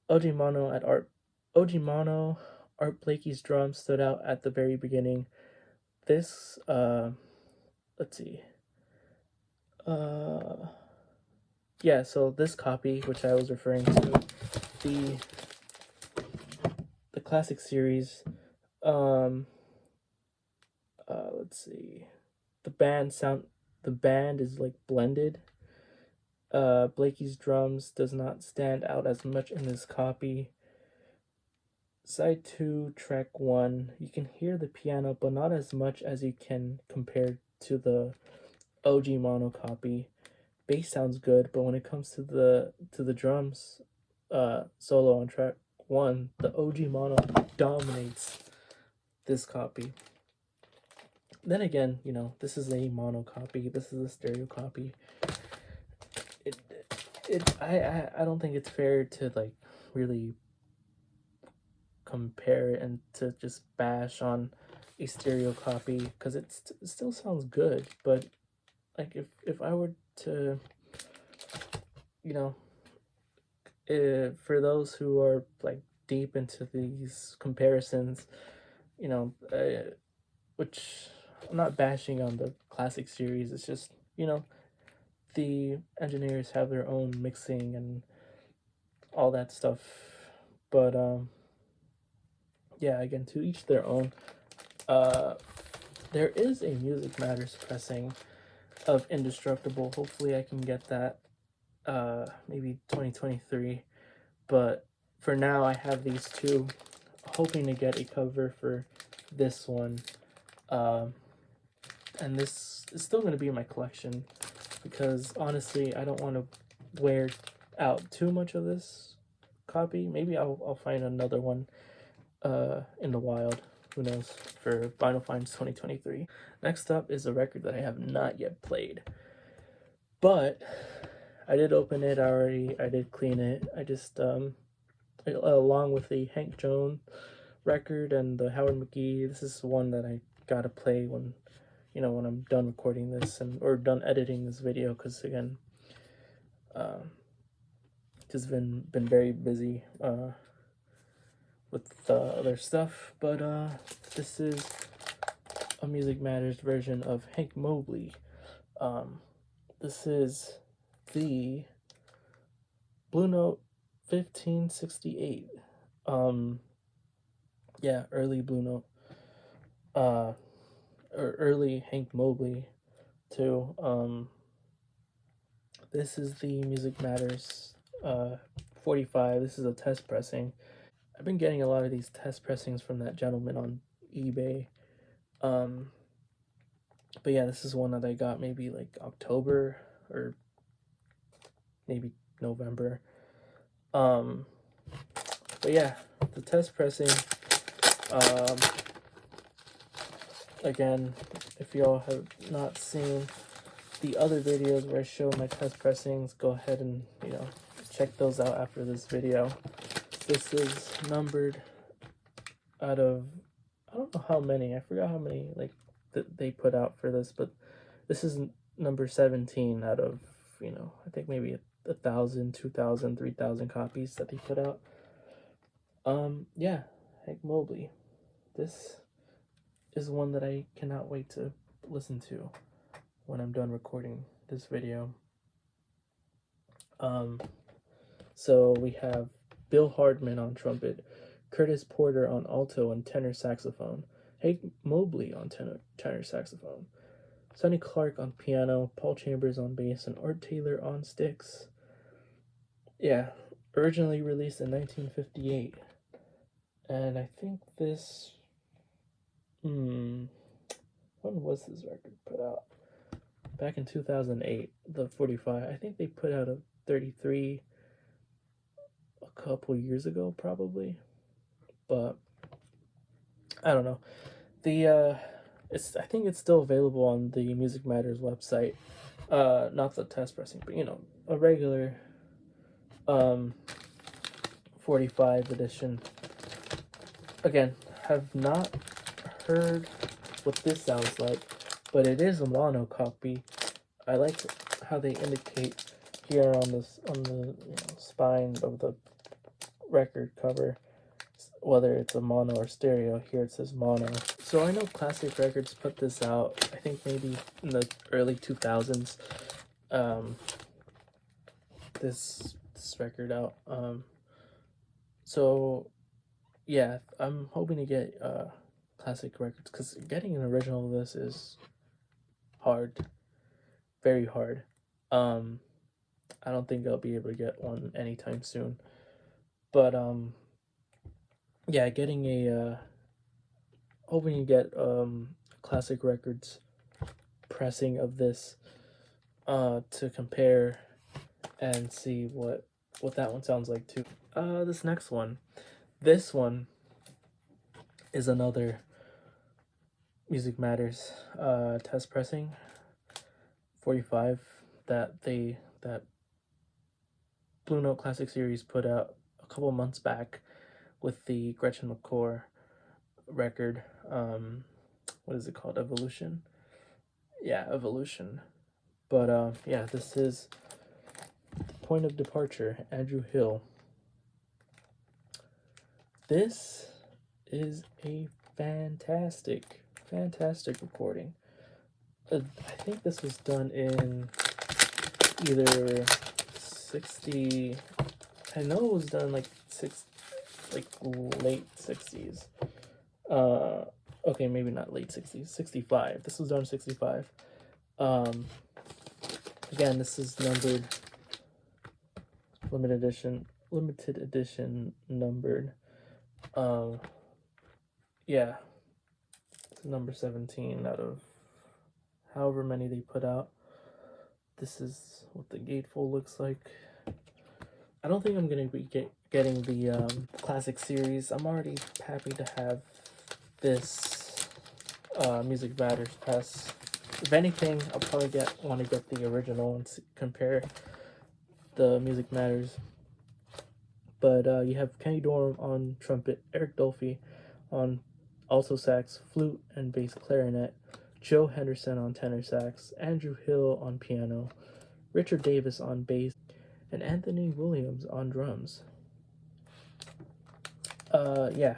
OG mono, Art Blakey's drums stood out at the very beginning. This, let's see. Yeah, so this copy, which I was referring to, the classic series, let's see. The band is like blended. Blakey's drums does not stand out as much in this copy. Side 2, track 1, you can hear the piano, but not as much as you can compared to the OG mono copy. Bass sounds good, but when it comes to the drums, solo on track 1, the OG mono dominates this copy. Then again, you know, this is a mono copy, this is a stereo copy. I don't think it's fair to like really compare it and to just bash on a stereo copy, because it still sounds good. But like if I were to, you know, for those who are like deep into these comparisons, you know, which I'm not bashing on the classic series, it's just, you know, the engineers have their own mixing and all that stuff. But yeah, again, to each their own. There is a Music Matters pressing of Indestructible. Hopefully I can get that maybe 2023. But for now, I have these two, hoping to get a cover for this one. And this is still going to be in my collection, because honestly, I don't want to wear out too much of this copy. Maybe I'll find another one in the wild. Who knows, for Vinyl Finds 2023. Next up is a record that I have not yet played, but I did open it already. I did clean it. I just along with the Hank Jones record and the Howard McGee, this is one that I gotta play when, you know, when I'm done recording this or done editing this video, because again, just been very busy with other stuff. But this is a Music Matters version of Hank Mobley. This is the Blue Note 1568. Yeah, early Blue Note. Or early Hank Mobley too. This is the Music Matters 45. This is a test pressing. I've been getting a lot of these test pressings from that gentleman on eBay. But yeah, this is one that I got maybe like October or maybe November. But yeah, the test pressing. Again, if y'all have not seen the other videos where I show my test pressings, go ahead and, you know, check those out after this video. This is numbered out of, I don't know how many, I forgot how many like that they put out for this, but this is number 17 out of, you know, I think maybe 1,000, 2,000, 3,000 copies that they put out. Yeah, Hank Mobley. This is one that I cannot wait to listen to when I'm done recording this video. So we have Bill Hardman on trumpet, Curtis Porter on alto and tenor saxophone, Hank Mobley on tenor saxophone, Sonny Clark on piano, Paul Chambers on bass, and Art Taylor on sticks. Yeah, originally released in 1958. And I think this. When was this record put out? Back in 2008, the 45. I think they put out a 33 a couple years ago, probably. But I don't know. I think it's still available on the Music Matters website. Not the test pressing, but a regular 45 edition. Again, have not heard what this sounds like, but it is a mono copy. I like how they indicate here on the spine of the record cover whether it's a mono or stereo. Here it says mono. So I know Classic Records put this out, I think maybe in the early 2000s. This record out. So yeah, I'm hoping to get Classic Records, because getting an original of this is hard, very hard. I don't think I'll be able to get one anytime soon, but yeah, getting a hoping to get Classic Records pressing of this to compare and see what that one sounds like too. This next one, this one is another Music Matters test pressing 45 that Blue Note Classic Series put out a couple months back with the Gretchen McClure record. What is it called? Evolution? Yeah, Evolution. But yeah, this is Point of Departure, Andrew Hill. This is a fantastic recording. I think this was done in either 60. I know it was done like late 60s. Okay, maybe not late 60s. 65. This was done in 65. Again, this is numbered, limited edition numbered. Yeah, it's number 17 out of however many they put out. This is what the gatefold looks like. I don't think I'm going to be getting the Classic Series. I'm already happy to have this Music Matters press. If anything, I'll probably want to get the original and compare the Music Matters. But you have Kenny Dorham on trumpet, Eric Dolphy on alto sax, flute, and bass clarinet, Joe Henderson on tenor sax, Andrew Hill on piano, Richard Davis on bass, and Anthony Williams on drums. Yeah.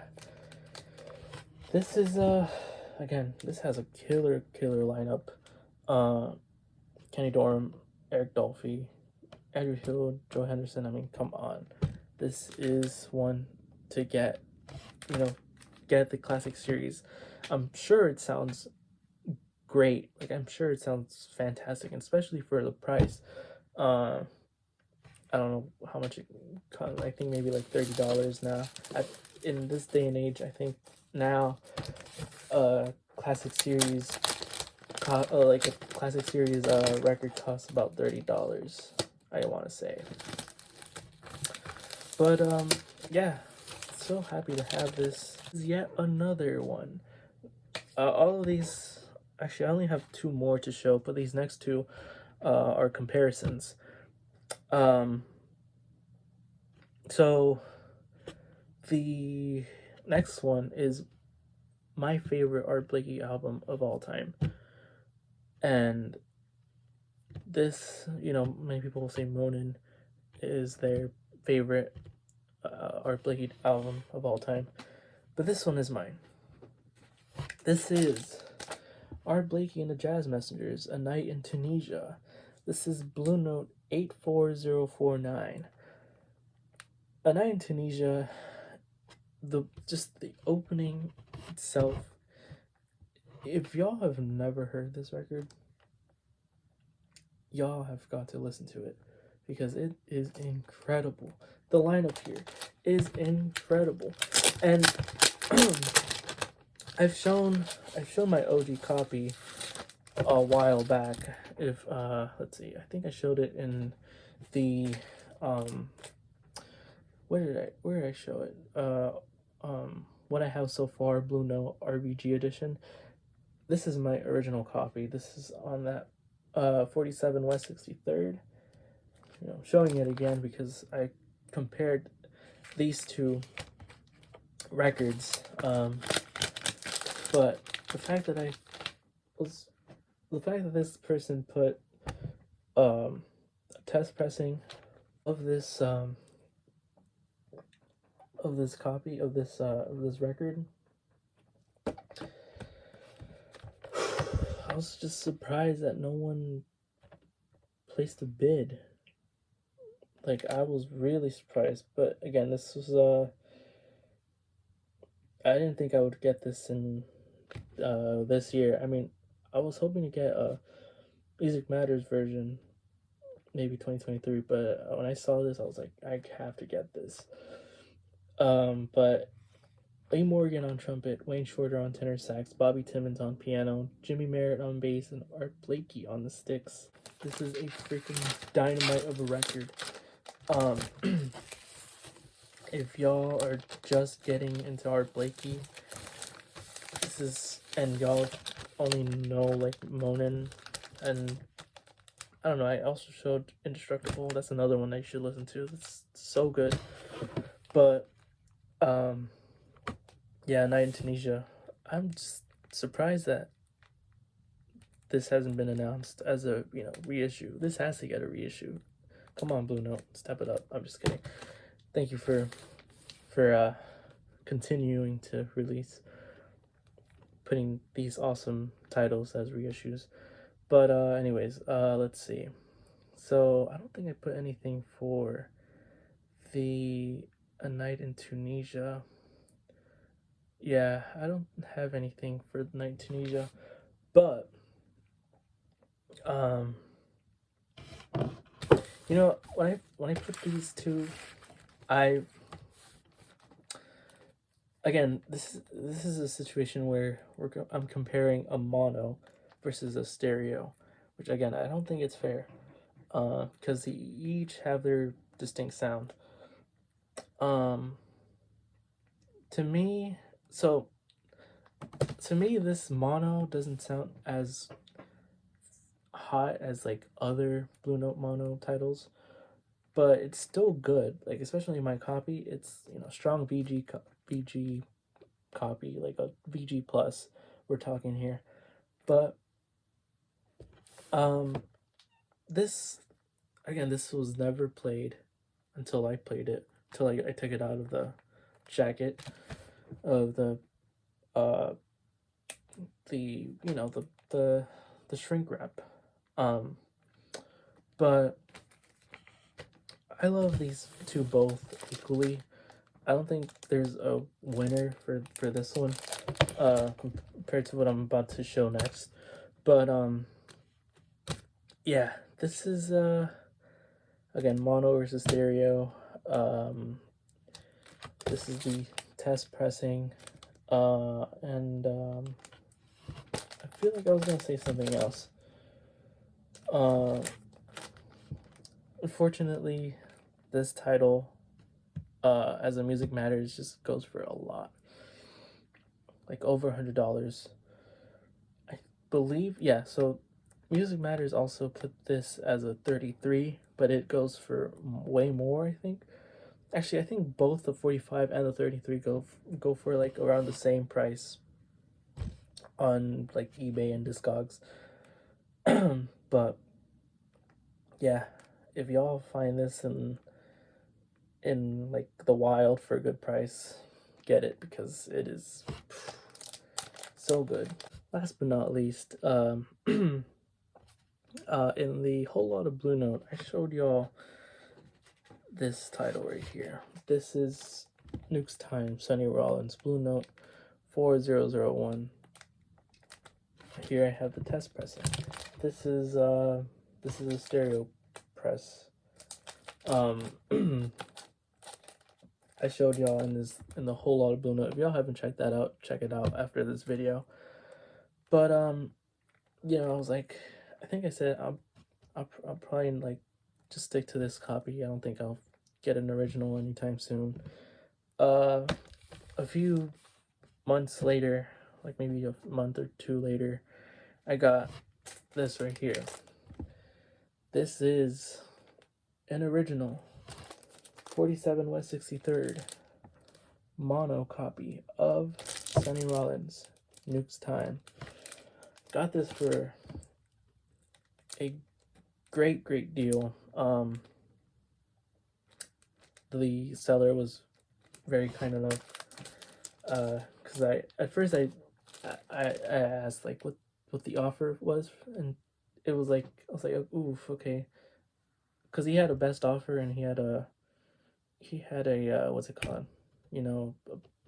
This is, again, this has a killer lineup. Kenny Dorham, Eric Dolphy, Andrew Hill, Joe Henderson. I mean, come on. This is one to get, get the Classic Series. I'm sure it sounds great. Like, I'm sure it sounds fantastic, especially for the price. I don't know how much it costs. I think maybe like $30 now. In this day and age, I think now Classic Series like a Classic Series record costs about $30, I want to say. But yeah, so happy to have this. This is yet another one. All of these, actually I only have two more to show, but these next two are comparisons. So the next one is my favorite Art Blakey album of all time. And this, many people will say Moanin' is their favorite Art Blakey album of all time. But this one is mine. This is Art Blakey and the Jazz Messengers, A Night in Tunisia. This is Blue Note 84049. A Night in Tunisia, just the opening itself. If y'all have never heard this record, y'all have got to listen to it because it is incredible. The lineup here is incredible, and I've shown my OG copy a while back. If let's see, I think I showed it in the where did I show it? What I have so far, Blue Note RBG edition. This is my original copy. This is on that 47 West 63rd. You know, showing it again because I compared these two records. But the fact that this person put a test pressing of this copy of this record, I was just surprised that no one placed a bid. Like, I was really surprised. But again, this was I didn't think I would get this in this year. I mean, I was hoping to get a Music Matters version, maybe 2023, but when I saw this, I was like, I have to get this. But Lee Morgan on trumpet, Wayne Shorter on tenor sax, Bobby Timmons on piano, Jimmy Merritt on bass, and Art Blakey on the sticks. This is a freaking dynamite of a record. If y'all are just getting into Art Blakey, this is, and y'all only know like Monin, and I don't know, I also showed Indestructible. That's another one that you should listen to. It's so good. But yeah, Night in Tunisia. I'm just surprised that this hasn't been announced as a, you know, reissue. This has to get a reissue. Come on, Blue Note, step it up. I'm just kidding. Thank you for continuing to release, putting these awesome titles as reissues. But anyways, let's see. So I don't think I put anything for the A Night in Tunisia. Yeah, I don't have anything for the Night in Tunisia, but you know, when I put these two, again, this is a situation where I'm comparing a mono versus a stereo, which again, I don't think it's fair, because they each have their distinct sound. To me, this mono doesn't sound as hot as like other Blue Note mono titles, but it's still good. Like, especially in my copy, it's, you know, strong VG copy, like a VG plus we're talking here. But this, again, this was never played until I played it, until I took it out of the jacket of the you know, the shrink wrap. But I love these two both equally. I don't think there's a winner for this one, compared to what I'm about to show next. But yeah, this is again, mono versus stereo. This is the test pressing, and I feel like I was gonna say something else. Unfortunately, this title, as a Music Matters, just goes for a lot, like over $100, I believe. Yeah, so Music Matters also put this as a 33, but it goes for way more, I think. Actually, I think both the 45 and the 33 go for like around the same price on like eBay and Discogs. But yeah, if y'all find this in like the wild for a good price, get it, because it is so good. Last but not least, in the Whole Lot of Blue Note, I showed y'all this title right here. This is Nuke's Time, Sonny Rollins, Blue Note 4001. Here I have the test pressing. This is This is a stereo press. I showed y'all in the whole lot of Blue Note. If y'all haven't checked that out, check it out after this video. But you know, I was like, I think I said I'll probably like just stick to this copy. I don't think I'll get an original anytime soon. A few months later, like maybe a month or two later, I got this right here. This is an original 47 West 63rd mono copy of Sonny Rollins' Nuke's Time. Got this for a great deal. The seller was very kind enough, because I asked like what the offer was, and it was like, I was like, oof, okay, because he had a best offer and he had a what's it called, you know,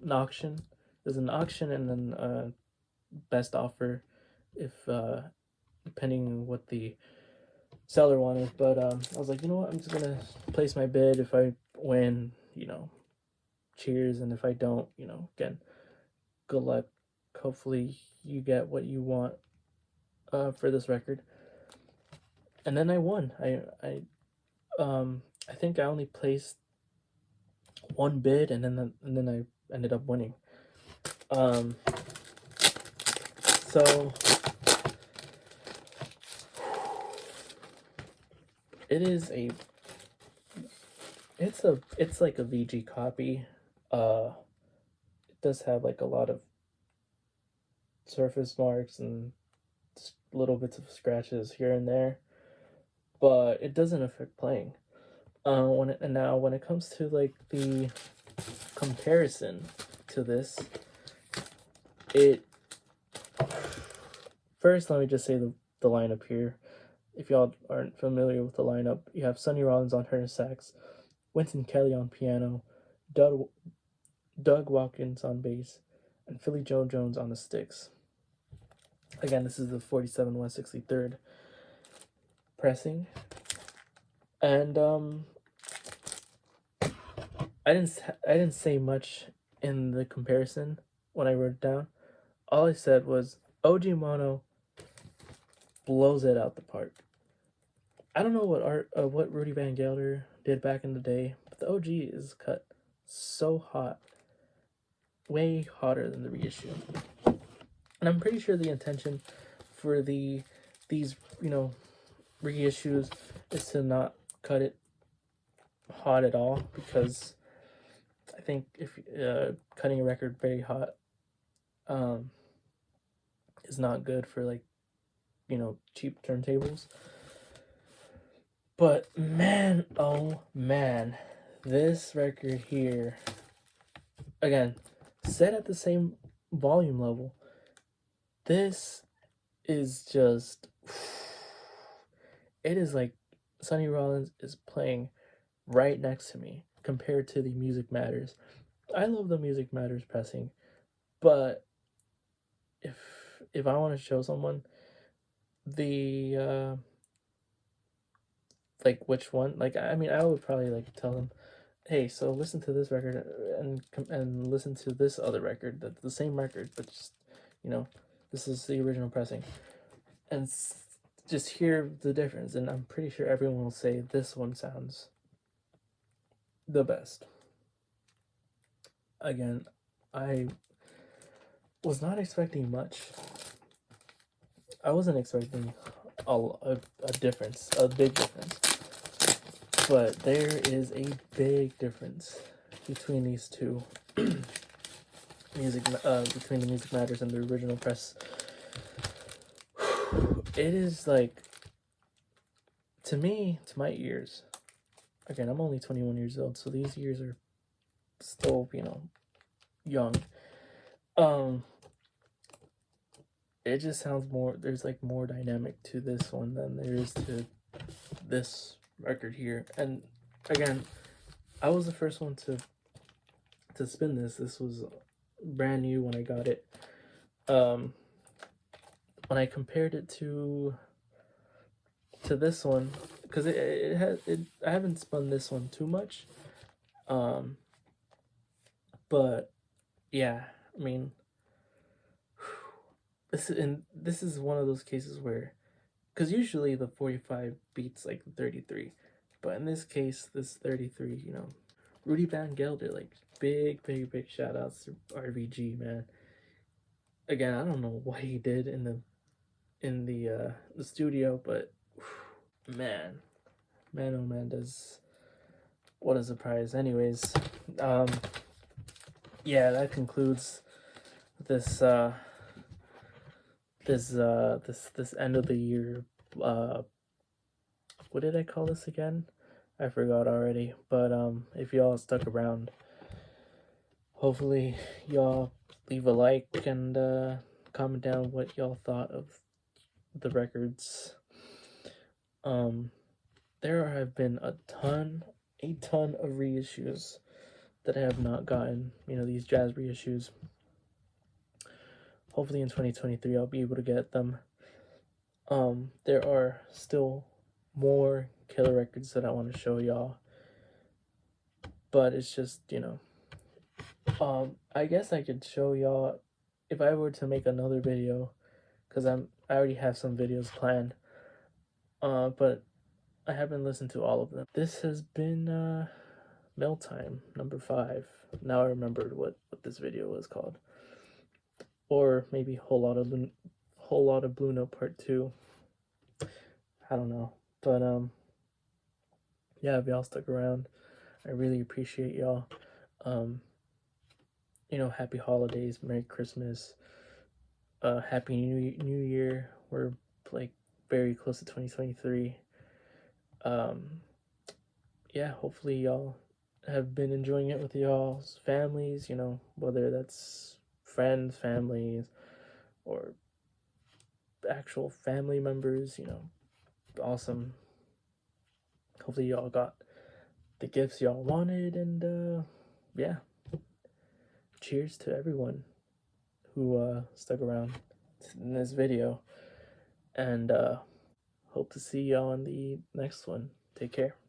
an auction. There's an auction and then best offer, if depending on what the seller wanted. But I was like, you know what, I'm just gonna place my bid. If I win, you know, cheers, and if I don't, you know, again, good luck. Hopefully you get what you want for this record. And then I won. I think I only placed one bid, and then I ended up winning. So it is it's like a VG copy. It does have like a lot of surface marks and little bits of scratches here and there, but it doesn't affect playing. When it comes to like the comparison to this, first let me just say the lineup here. If y'all aren't familiar with the lineup, you have Sonny Rollins on tenor sax, Wynton Kelly on piano, Doug Watkins on bass, and Philly Joe Jones on the sticks. Again, this is the 47 163rd pressing, and I didn't say much in the comparison when I wrote it down. All I said was OG Mono blows it out the park. I don't know what Rudy Van Gelder did back in the day, but the OG is cut so hot, way hotter than the reissue. And I'm pretty sure the intention for these, you know, reissues is to not cut it hot at all, because I think if cutting a record very hot is not good for, like, you know, cheap turntables. But man, oh man, this record here, again, set at the same volume level, this is just, it is like Sonny Rollins is playing right next to me compared to the Music Matters. I love the Music Matters pressing, but if I want to show someone the like which one, like, I mean, I would probably like tell them, hey, so listen to this record and listen to this other record, that's the same record, but just, you know, this is the original pressing, and just hear the difference. And I'm pretty sure everyone will say this one sounds the best. Again, I was not expecting much. I wasn't expecting a difference, a big difference. But there is a big difference between these two between the Music Matters and the original press. It is like, to me, to my ears, again, I'm only 21 years old, so these ears are still, you know, young. It just sounds more, there's like more dynamic to this one than there is to this record here. And again, I was the first one to spin this. This was brand new when I got it. When I compared it to to this one, because I haven't spun this one too much. But yeah, I mean, this is one of those cases where, because usually the 45 beats like the 33, but in this case, this 33, Rudy Van Gelder, like big shout outs to RVG, man. Again, I don't know what he did in the studio, but man, man, oh man, does what a surprise. Anyways, yeah, that concludes this this end of the year. What did I call this again? I forgot already. But if y'all stuck around, hopefully y'all leave a like and comment down what y'all thought of the records. There have been a ton of reissues that I have not gotten. These jazz reissues. Hopefully in 2023 I'll be able to get them. There are still more killer records that I want to show y'all, but it's just I guess I could show y'all if I were to make another video, because I already have some videos planned, but I haven't listened to all of them. This has been Mail Time number 5. Now I remembered what this video was called, or maybe Whole Lot of Blue Note Part 2. I don't know, but yeah, if y'all stuck around, I really appreciate y'all. Happy holidays, Merry Christmas, Happy New Year. We're like very close to 2023. Yeah, hopefully y'all have been enjoying it with y'all's families, whether that's friends, families, or actual family members, awesome. Hopefully y'all got the gifts y'all wanted, and yeah, cheers to everyone who stuck around in this video, and hope to see y'all in the next one. Take care.